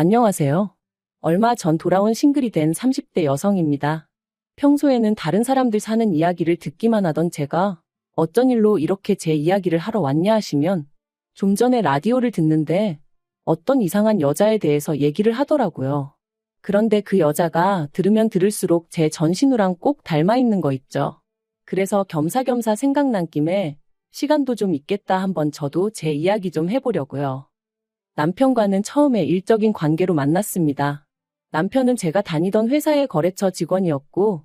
안녕하세요. 얼마 전 돌아온 싱글이 된 30대 여성입니다. 평소에는 다른 사람들 사는 이야기를 듣기만 하던 제가 어쩐 일로 이렇게 제 이야기를 하러 왔냐 하시면 좀 전에 라디오를 듣는데 어떤 이상한 여자에 대해서 얘기를 하더라고요. 그런데 그 여자가 들으면 들을수록 제 전신우랑 꼭 닮아 있는 거 있죠. 그래서 겸사겸사 생각난 김에 시간도 좀 있겠다 한번 저도 제 이야기 좀 해보려고요. 남편과는 처음에 일적인 관계로 만났습니다. 남편은 제가 다니던 회사의 거래처 직원이었고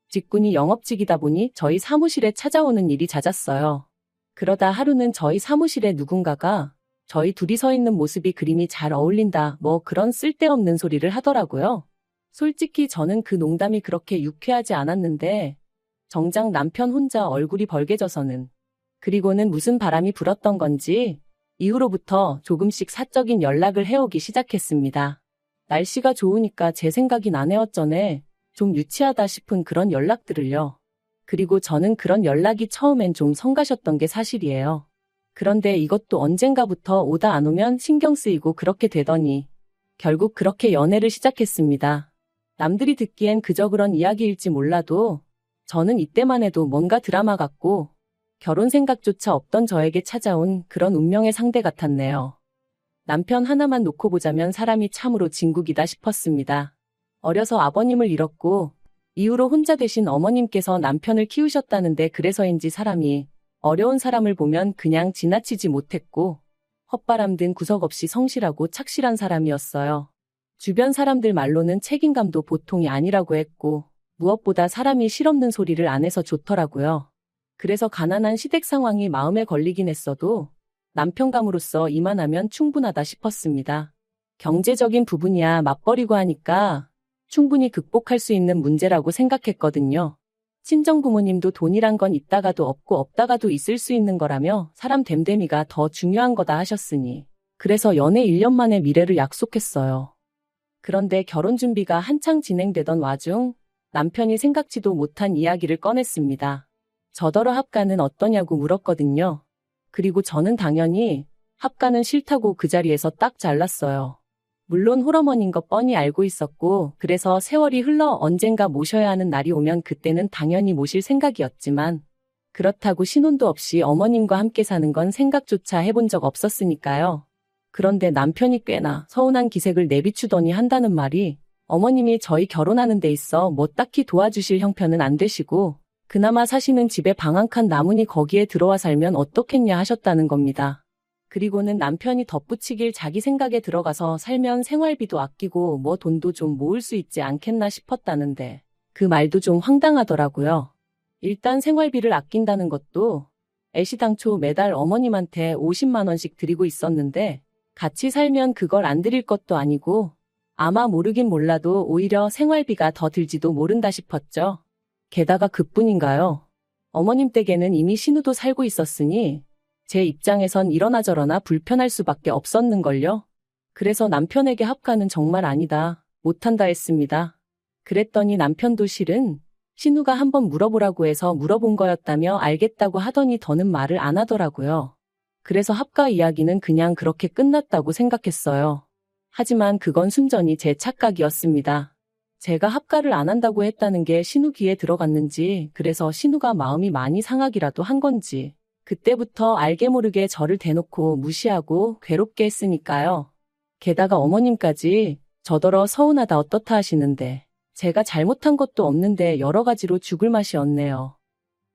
직군이 영업직이다 보니 저희 사무실에 찾아오는 일이 잦았어요. 그러다 하루는 저희 사무실에 누군가가 저희 둘이 서 있는 모습이 그림이 잘 어울린다 뭐 그런 쓸데없는 소리를 하더라고요. 솔직히 저는 그 농담이 그렇게 유쾌하지 않았는데 정작 남편 혼자 얼굴이 벌개져서는 그리고는 무슨 바람이 불었던 건지 이후로부터 조금씩 사적인 연락을 해오기 시작했습니다. 날씨가 좋으니까 제 생각이 나네 어쩌네 좀 유치하다 싶은 그런 연락들을요. 그리고 저는 그런 연락이 처음엔 좀 성가셨던 게 사실이에요. 그런데 이것도 언젠가부터 오다 안 오면 신경 쓰이고 그렇게 되더니 결국 그렇게 연애를 시작했습니다. 남들이 듣기엔 그저 그런 이야기일지 몰라도 저는 이때만 해도 뭔가 드라마 같고 결혼 생각조차 없던 저에게 찾아온 그런 운명의 상대 같았네요. 남편 하나만 놓고 보자면 사람이 참으로 진국이다 싶었습니다. 어려서 아버님을 잃었고 이후로 혼자 되신 어머님께서 남편을 키우셨다는데 그래서인지 사람이 어려운 사람을 보면 그냥 지나치지 못했고 헛바람 든 구석 없이 성실하고 착실한 사람이었어요. 주변 사람들 말로는 책임감도 보통이 아니라고 했고 무엇보다 사람이 실없는 소리를 안 해서 좋더라고요. 그래서 가난한 시댁 상황이 마음에 걸리긴 했어도 남편감으로서 이만하면 충분하다 싶었습니다. 경제적인 부분이야 맞벌이고 하니까 충분히 극복할 수 있는 문제라고 생각했거든요. 친정부모님도 돈이란 건 있다가도 없고 없다가도 있을 수 있는 거라며 사람 됨됨이가 더 중요한 거다 하셨으니 그래서 연애 1년 만에 미래를 약속했어요. 그런데 결혼 준비가 한창 진행되던 와중 남편이 생각지도 못한 이야기를 꺼냈습니다. 저더러 합가는 어떠냐고 물었거든요. 그리고 저는 당연히 합가는 싫다고 그 자리에서 딱 잘랐어요. 물론 홀어머니인 거 뻔히 알고 있었고 그래서 세월이 흘러 언젠가 모셔야 하는 날이 오면 그때는 당연히 모실 생각이었지만 그렇다고 신혼도 없이 어머님과 함께 사는 건 생각조차 해본 적 없었으니까요. 그런데 남편이 꽤나 서운한 기색을 내비추더니 한다는 말이 어머님이 저희 결혼하는 데 있어 뭐 딱히 도와주실 형편은 안 되시고 그나마 사시는 집에 방 한 칸 남으니 거기에 들어와 살면 어떻겠냐 하셨다는 겁니다. 그리고는 남편이 덧붙이길 자기 생각에 들어가서 살면 생활비도 아끼고 뭐 돈도 좀 모을 수 있지 않겠나 싶었다는데 그 말도 좀 황당하더라고요. 일단 생활비를 아낀다는 것도 애시당초 매달 어머님한테 50만 원씩 드리고 있었는데 같이 살면 그걸 안 드릴 것도 아니고 아마 모르긴 몰라도 오히려 생활비가 더 들지도 모른다 싶었죠. 게다가 그뿐인가요? 어머님 댁에는 이미 신우도 살고 있었으니 제 입장에선 이러나 저러나 불편할 수밖에 없었는걸요. 그래서 남편에게 합가는 정말 아니다, 못한다 했습니다. 그랬더니 남편도 실은 신우가 한번 물어보라고 해서 물어본 거였다며 알겠다고 하더니 더는 말을 안 하더라고요. 그래서 합가 이야기는 그냥 그렇게 끝났다고 생각했어요. 하지만 그건 순전히 제 착각이었습니다. 제가 합가를 안 한다고 했다는 게 신우 귀에 들어갔는지 그래서 신우가 마음이 많이 상하기라도 한 건지 그때부터 알게 모르게 저를 대놓고 무시하고 괴롭게 했으니까요. 게다가 어머님까지 저더러 서운하다 어떻다 하시는데 제가 잘못한 것도 없는데 여러 가지로 죽을 맛이 없네요.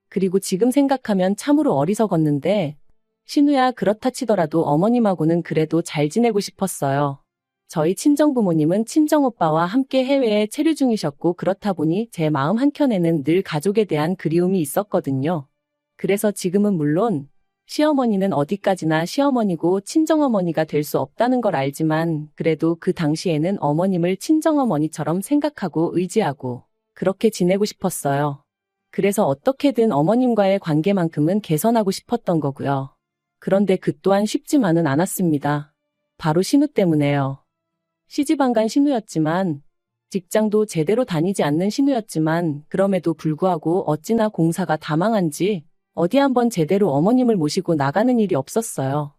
그리고 지금 생각하면 참으로 어리석었는데 신우야 그렇다 치더라도 어머님하고는 그래도 잘 지내고 싶었어요. 저희 친정부모님은 친정오빠와 함께 해외에 체류 중이셨고 그렇다 보니 제 마음 한켠에는 늘 가족에 대한 그리움이 있었거든요. 그래서 지금은 물론 시어머니는 어디까지나 시어머니고 친정어머니가 될 수 없다는 걸 알지만 그래도 그 당시에는 어머님을 친정어머니처럼 생각하고 의지하고 그렇게 지내고 싶었어요. 그래서 어떻게든 어머님과의 관계만큼은 개선하고 싶었던 거고요. 그런데 그 또한 쉽지만은 않았습니다. 바로 신우 때문에요. 시집안간 신우였지만 직장도 제대로 다니지 않는 신우였지만 그럼에도 불구하고 어찌나 공사가 다 망한지 어디 한번 제대로 어머님을 모시고 나가는 일이 없었어요.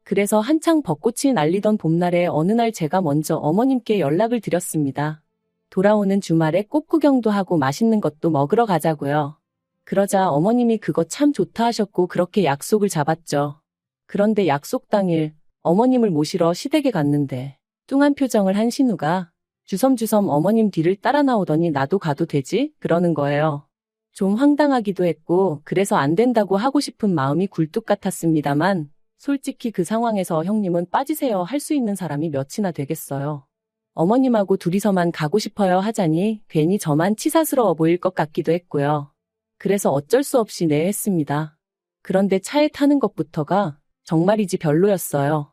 그래서 한창 벚꽃이 날리던 봄날에 어느 날 제가 먼저 어머님께 연락을 드렸습니다. 돌아오는 주말에 꽃 구경도 하고 맛있는 것도 먹으러 가자고요. 그러자 어머님이 그거 참 좋다 하셨고 그렇게 약속을 잡았죠. 그런데 약속 당일 어머님을 모시러 시댁에 갔는데 뚱한 표정을 한 신우가 주섬주섬 어머님 뒤를 따라 나오더니 나도 가도 되지? 그러는 거예요. 좀 황당하기도 했고 그래서 안 된다고 하고 싶은 마음이 굴뚝 같았습니다만 솔직히 그 상황에서 형님은 빠지세요 할 수 있는 사람이 몇이나 되겠어요. 어머님하고 둘이서만 가고 싶어요 하자니 괜히 저만 치사스러워 보일 것 같기도 했고요. 그래서 어쩔 수 없이 네 했습니다. 그런데 차에 타는 것부터가 정말이지 별로였어요.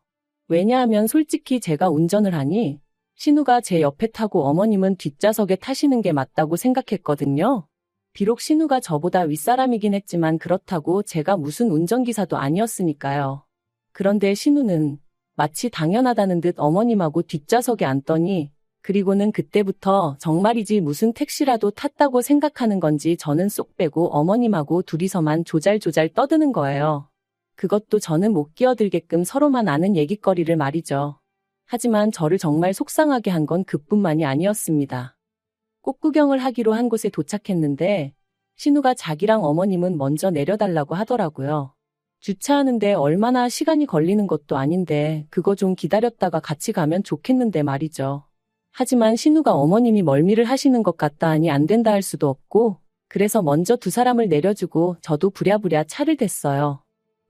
왜냐하면 솔직히 제가 운전을 하니 신우가 제 옆에 타고 어머님은 뒷좌석에 타시는 게 맞다고 생각했거든요. 비록 신우가 저보다 윗사람이긴 했지만 그렇다고 제가 무슨 운전기사도 아니었으니까요. 그런데 신우는 마치 당연하다는 듯 어머님하고 뒷좌석에 앉더니 그리고는 그때부터 정말이지 무슨 택시라도 탔다고 생각하는 건지 저는 쏙 빼고 어머님하고 둘이서만 조잘조잘 떠드는 거예요. 그것도 저는 못 끼어들게끔 서로만 아는 얘기거리를 말이죠. 하지만 저를 정말 속상하게 한 건 그뿐만이 아니었습니다. 꽃 구경을 하기로 한 곳에 도착했는데 신우가 자기랑 어머님은 먼저 내려달라고 하더라고요. 주차하는데 얼마나 시간이 걸리는 것도 아닌데 그거 좀 기다렸다가 같이 가면 좋겠는데 말이죠. 하지만 신우가 어머님이 멀미를 하시는 것 같다 하니 안 된다 할 수도 없고 그래서 먼저 두 사람을 내려주고 저도 부랴부랴 차를 댔어요.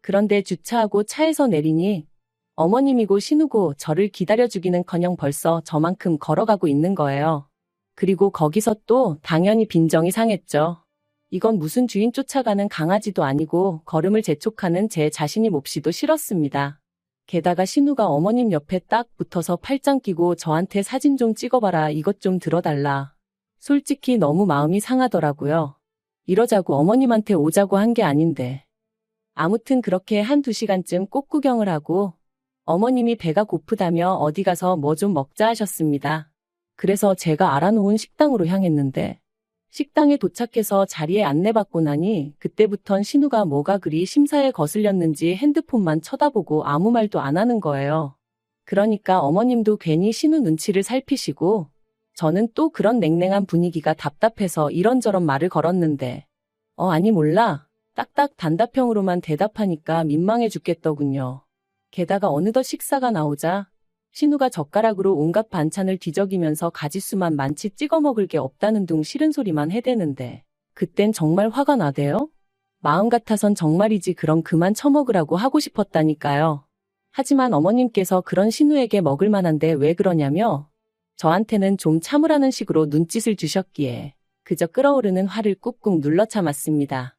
그런데 주차하고 차에서 내리니 어머님이고 신우고 저를 기다려주기는커녕 벌써 저만큼 걸어가고 있는 거예요. 그리고 거기서 또 당연히 빈정이 상했죠. 이건 무슨 주인 쫓아가는 강아지도 아니고 걸음을 재촉하는 제 자신이 몹시도 싫었습니다. 게다가 신우가 어머님 옆에 딱 붙어서 팔짱 끼고 저한테 사진 좀 찍어봐라 이것 좀 들어달라. 솔직히 너무 마음이 상하더라고요. 이러자고 어머님한테 오자고 한 게 아닌데. 아무튼 그렇게 1~2시간쯤 꽃 구경을 하고 어머님이 배가 고프다며 어디 가서 뭐 좀 먹자 하셨습니다. 그래서 제가 알아놓은 식당으로 향했는데 식당에 도착해서 자리에 안내받고 나니 그때부턴 신우가 뭐가 그리 심사에 거슬렸는지 핸드폰만 쳐다보고 아무 말도 안 하는 거예요. 그러니까 어머님도 괜히 신우 눈치를 살피시고 저는 또 그런 냉랭한 분위기가 답답해서 이런저런 말을 걸었는데 아니 몰라. 딱딱 단답형으로만 대답하니까 민망해 죽겠더군요. 게다가 어느덧 식사가 나오자 신우가 젓가락으로 온갖 반찬을 뒤적이면서 가짓수만 많지 찍어 먹을 게 없다는 둥 싫은 소리만 해대는데 그땐 정말 화가 나대요. 마음 같아선 정말이지 그럼 그만 처먹으라고 하고 싶었다니까요. 하지만 어머님께서 그런 신우에게 먹을 만한데 왜 그러냐며 저한테는 좀 참으라는 식으로 눈짓을 주셨기에 그저 끓어오르는 화를 꾹꾹 눌러 참았습니다.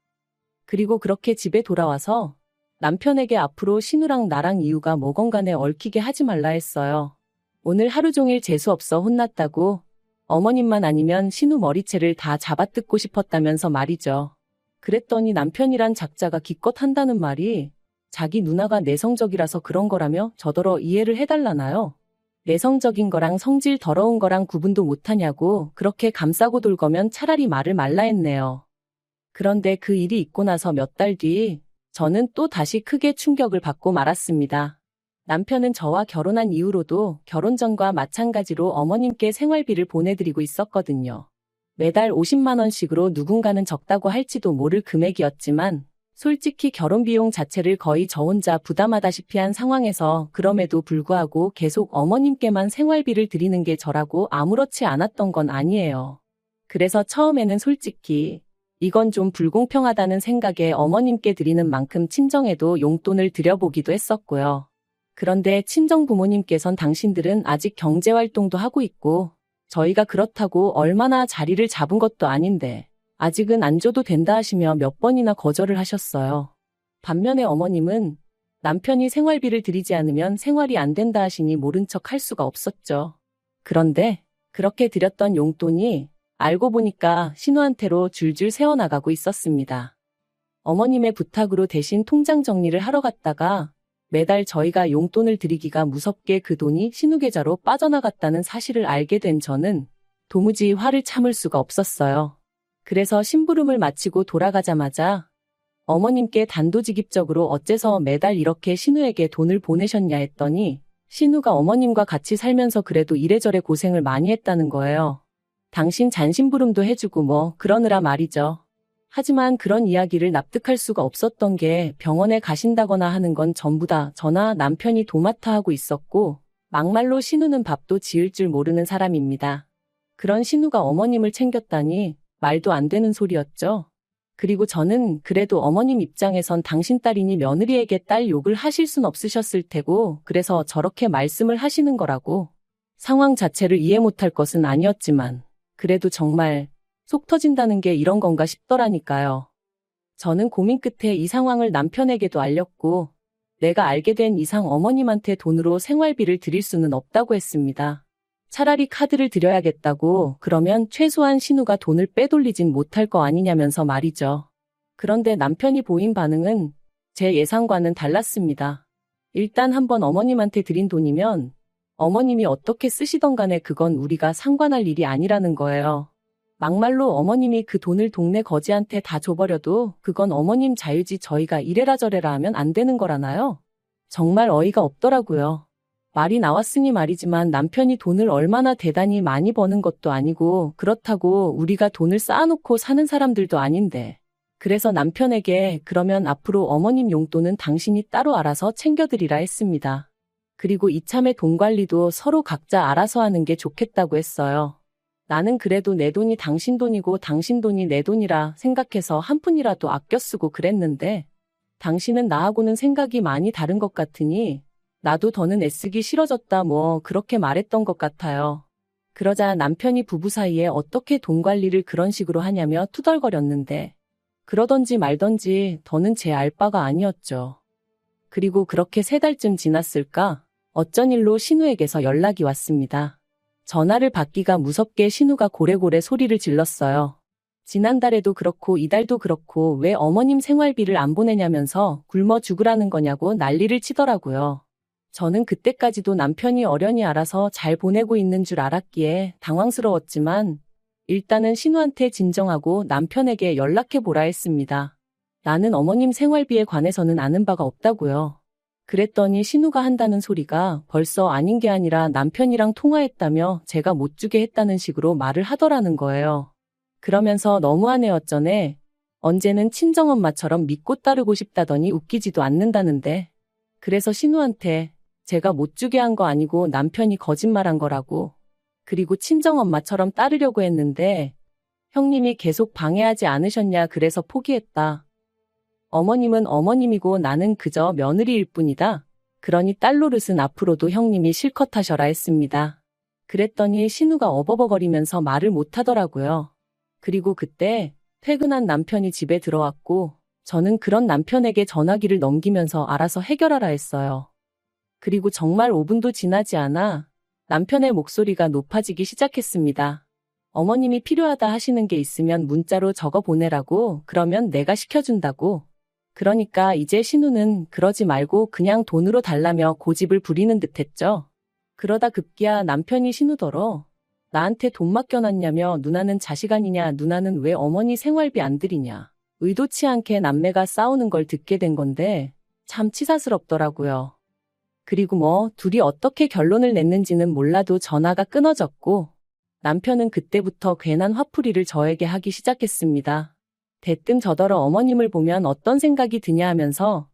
그리고 그렇게 집에 돌아와서 남편에게 앞으로 신우랑 나랑 이유가 뭐건 간에 얽히게 하지 말라 했어요. 오늘 하루 종일 재수없어 혼났다고 어머님만 아니면 신우 머리채를 다 잡아뜯고 싶었다면서 말이죠. 그랬더니 남편이란 작자가 기껏 한다는 말이 자기 누나가 내성적이라서 그런 거라며 저더러 이해를 해달라나요? 내성적인 거랑 성질 더러운 거랑 구분도 못하냐고 그렇게 감싸고 돌 거면 차라리 말을 말라 했네요. 그런데 그 일이 있고 나서 몇 달 뒤 저는 또 다시 크게 충격을 받고 말았습니다. 남편은 저와 결혼한 이후로도 결혼 전과 마찬가지로 어머님께 생활비를 보내드리고 있었거든요. 매달 50만 원씩으로 누군가는 적다고 할지도 모를 금액이었지만 솔직히 결혼 비용 자체를 거의 저 혼자 부담하다시피 한 상황에서 그럼에도 불구하고 계속 어머님께만 생활비를 드리는 게 저라고 아무렇지 않았던 건 아니에요. 그래서 처음에는 솔직히 이건 좀 불공평하다는 생각에 어머님께 드리는 만큼 친정에도 용돈을 드려보기도 했었고요. 그런데 친정 부모님께선 당신들은 아직 경제활동도 하고 있고 저희가 그렇다고 얼마나 자리를 잡은 것도 아닌데 아직은 안 줘도 된다 하시며 몇 번이나 거절을 하셨어요. 반면에 어머님은 남편이 생활비를 드리지 않으면 생활이 안 된다 하시니 모른 척 할 수가 없었죠. 그런데 그렇게 드렸던 용돈이 알고 보니까 신우한테로 줄줄 새어나가고 있었습니다. 어머님의 부탁으로 대신 통장 정리를 하러 갔다가 매달 저희가 용돈을 드리기가 무섭게 그 돈이 신우 계좌로 빠져나갔다는 사실을 알게 된 저는 도무지 화를 참을 수가 없었어요. 그래서 심부름을 마치고 돌아가자마자 어머님께 단도직입적으로 어째서 매달 이렇게 신우에게 돈을 보내셨냐 했더니 신우가 어머님과 같이 살면서 그래도 이래저래 고생을 많이 했다는 거예요. 당신 잔심부름도 해주고 뭐 그러느라 말이죠. 하지만 그런 이야기를 납득할 수가 없었던 게 병원에 가신다거나 하는 건 전부 다 저나 남편이 도맡아 하고 있었고 막말로 신우는 밥도 지을 줄 모르는 사람입니다. 그런 신우가 어머님을 챙겼다니 말도 안 되는 소리였죠. 그리고 저는 그래도 어머님 입장에선 당신 딸이니 며느리에게 딸 욕을 하실 순 없으셨을 테고 그래서 저렇게 말씀을 하시는 거라고. 상황 자체를 이해 못할 것은 아니었지만 그래도 정말 속 터진다는 게 이런 건가 싶더라니까요. 저는 고민 끝에 이 상황을 남편에게도 알렸고 내가 알게 된 이상 어머님한테 돈으로 생활비를 드릴 수는 없다고 했습니다. 차라리 카드를 드려야겠다고. 그러면 최소한 신우가 돈을 빼돌리진 못할 거 아니냐면서 말이죠. 그런데 남편이 보인 반응은 제 예상과는 달랐습니다. 일단 한번 어머님한테 드린 돈이면 어머님이 어떻게 쓰시던 간에 그건 우리가 상관할 일이 아니라는 거예요. 막말로 어머님이 그 돈을 동네 거지한테 다 줘버려도 그건 어머님 자유지 저희가 이래라 저래라 하면 안 되는 거라나요? 정말 어이가 없더라고요. 말이 나왔으니 말이지만 남편이 돈을 얼마나 대단히 많이 버는 것도 아니고 그렇다고 우리가 돈을 쌓아놓고 사는 사람들도 아닌데. 그래서 남편에게 그러면 앞으로 어머님 용돈은 당신이 따로 알아서 챙겨드리라 했습니다. 그리고 이참에 돈 관리도 서로 각자 알아서 하는 게 좋겠다고 했어요. 나는 그래도 내 돈이 당신 돈이고 당신 돈이 내 돈이라 생각해서 한 푼이라도 아껴 쓰고 그랬는데 당신은 나하고는 생각이 많이 다른 것 같으니 나도 더는 애쓰기 싫어졌다 뭐 그렇게 말했던 것 같아요. 그러자 남편이 부부 사이에 어떻게 돈 관리를 그런 식으로 하냐며 투덜거렸는데 그러던지 말던지 더는 제 알 바가 아니었죠. 그리고 그렇게 3달쯤 지났을까 어쩐 일로 신우에게서 연락이 왔습니다. 전화를 받기가 무섭게 신우가 고래고래 소리를 질렀어요. 지난달에도 그렇고 이달도 그렇고 왜 어머님 생활비를 안 보내냐면서 굶어 죽으라는 거냐고 난리를 치더라고요. 저는 그때까지도 남편이 어련히 알아서 잘 보내고 있는 줄 알았기에 당황스러웠지만 일단은 신우한테 진정하고 남편에게 연락해보라 했습니다. 나는 어머님 생활비에 관해서는 아는 바가 없다고요. 그랬더니 신우가 한다는 소리가 벌써 아닌 게 아니라 남편이랑 통화했다며 제가 못 주게 했다는 식으로 말을 하더라는 거예요. 그러면서 너무하네 어쩌네. 언제는 친정엄마처럼 믿고 따르고 싶다더니 웃기지도 않는다는데. 그래서 신우한테 제가 못 주게 한 거 아니고 남편이 거짓말한 거라고. 그리고 친정엄마처럼 따르려고 했는데 형님이 계속 방해하지 않으셨냐 그래서 포기했다. 어머님은 어머님이고 나는 그저 며느리일 뿐이다. 그러니 딸 노릇은 앞으로도 형님이 실컷 하셔라 했습니다. 그랬더니 신우가 어버버거리면서 말을 못하더라고요. 그리고 그때 퇴근한 남편이 집에 들어왔고 저는 그런 남편에게 전화기를 넘기면서 알아서 해결하라 했어요. 그리고 정말 5분도 지나지 않아 남편의 목소리가 높아지기 시작했습니다. 어머님이 필요하다 하시는 게 있으면 문자로 적어 보내라고. 그러면 내가 시켜준다고. 그러니까 이제 신우는 그러지 말고 그냥 돈으로 달라며 고집을 부리는 듯 했죠. 그러다 급기야 남편이 신우더러 나한테 돈 맡겨놨냐며 누나는 자식 아니냐 누나는 왜 어머니 생활비 안 드리냐. 의도치 않게 남매가 싸우는 걸 듣게 된 건데 참 치사스럽더라고요. 그리고 뭐 둘이 어떻게 결론을 냈는지는 몰라도 전화가 끊어졌고 남편은 그때부터 괜한 화풀이를 저에게 하기 시작했습니다. 대뜸 저더러 어머님을 보면 어떤 생각이 드냐 하면서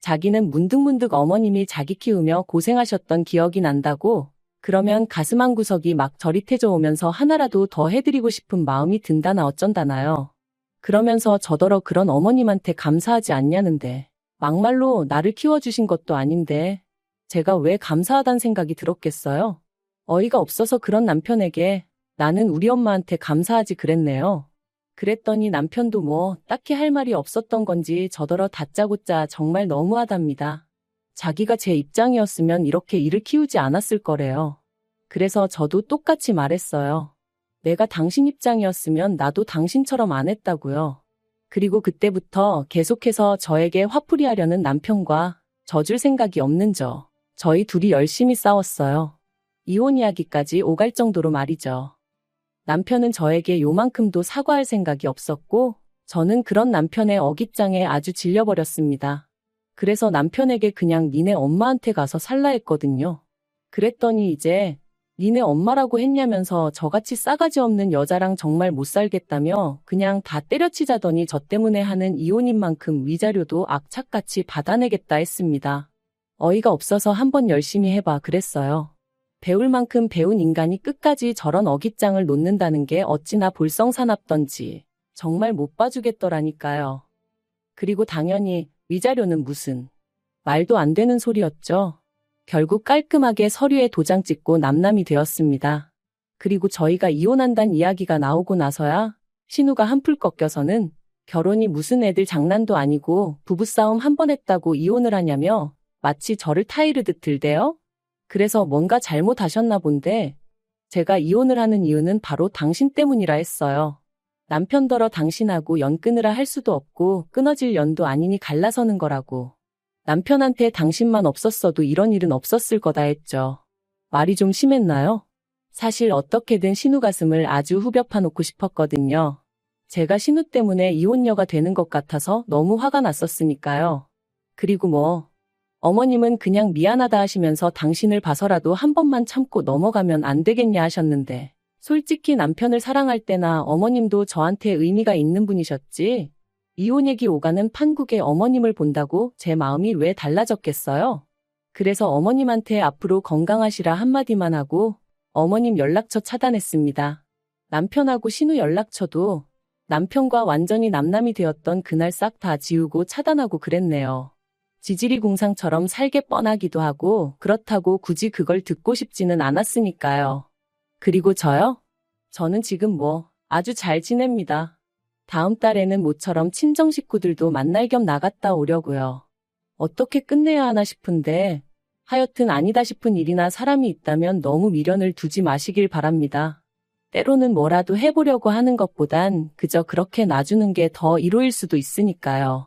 자기는 문득문득 어머님이 자기 키우며 고생하셨던 기억이 난다고. 그러면 가슴 한구석이 막 저릿해져 오면서 하나라도 더 해드리고 싶은 마음이 든다나 어쩐다나요. 그러면서 저더러 그런 어머님한테 감사하지 않냐는데 막말로 나를 키워주신 것도 아닌데 제가 왜 감사하단 생각이 들었겠어요? 어이가 없어서 그런 남편에게 나는 우리 엄마한테 감사하지 그랬네요. 그랬더니 남편도 뭐 딱히 할 말이 없었던 건지 저더러 다짜고짜 정말 너무하답니다. 자기가 제 입장이었으면 이렇게 일을 키우지 않았을 거래요. 그래서 저도 똑같이 말했어요. 내가 당신 입장이었으면 나도 당신처럼 안 했다고요. 그리고 그때부터 계속해서 저에게 화풀이 하려는 남편과 져줄 생각이 없는 저희 둘이 열심히 싸웠어요. 이혼 이야기까지 오갈 정도로 말이죠. 남편은 저에게 요만큼도 사과할 생각이 없었고 저는 그런 남편의 어깃장에 아주 질려버렸습니다. 그래서 남편에게 그냥 니네 엄마한테 가서 살라 했거든요. 그랬더니 이제 니네 엄마라고 했냐면서 저같이 싸가지 없는 여자랑 정말 못 살겠다며 그냥 다 때려치자더니 저 때문에 하는 이혼인 만큼 위자료도 악착같이 받아내겠다 했습니다. 어이가 없어서 한번 열심히 해봐 그랬어요. 배울 만큼 배운 인간이 끝까지 저런 어깃장을 놓는다는 게 어찌나 볼썽사납던지 정말 못 봐주겠더라니까요. 그리고 당연히 위자료는 무슨 말도 안 되는 소리였죠. 결국 깔끔하게 서류에 도장 찍고 남남이 되었습니다. 그리고 저희가 이혼한다는 이야기가 나오고 나서야 신우가 한풀 꺾여서는 결혼이 무슨 애들 장난도 아니고 부부싸움 한 번 했다고 이혼을 하냐며 마치 저를 타이르듯 들대요. 그래서 뭔가 잘못하셨나 본데 제가 이혼을 하는 이유는 바로 당신 때문이라 했어요. 남편더러 당신하고 연 끊으라 할 수도 없고 끊어질 연도 아니니 갈라서는 거라고. 남편한테 당신만 없었어도 이런 일은 없었을 거다 했죠. 말이 좀 심했나요? 사실 어떻게든 신우 가슴을 아주 후벼 파놓고 싶었거든요. 제가 신우 때문에 이혼녀가 되는 것 같아서 너무 화가 났었으니까요. 그리고 뭐 어머님은 그냥 미안하다 하시면서 당신을 봐서라도 한 번만 참고 넘어가면 안 되겠냐 하셨는데 솔직히 남편을 사랑할 때나 어머님도 저한테 의미가 있는 분이셨지. 이혼 얘기 오가는 판국에 어머님을 본다고 제 마음이 왜 달라졌겠어요? 그래서 어머님한테 앞으로 건강하시라 한마디만 하고 어머님 연락처 차단했습니다. 남편하고 신우 연락처도 남편과 완전히 남남이 되었던 그날 싹 다 지우고 차단하고 그랬네요. 지지리 궁상처럼 살게 뻔하기도 하고 그렇다고 굳이 그걸 듣고 싶지는 않았으니까요. 그리고 저요? 저는 지금 뭐 아주 잘 지냅니다. 다음 달에는 모처럼 친정 식구들도 만날 겸 나갔다 오려고요. 어떻게 끝내야 하나 싶은데 하여튼 아니다 싶은 일이나 사람이 있다면 너무 미련을 두지 마시길 바랍니다. 때로는 뭐라도 해보려고 하는 것보단 그저 그렇게 놔주는 게 더 이로일 수도 있으니까요.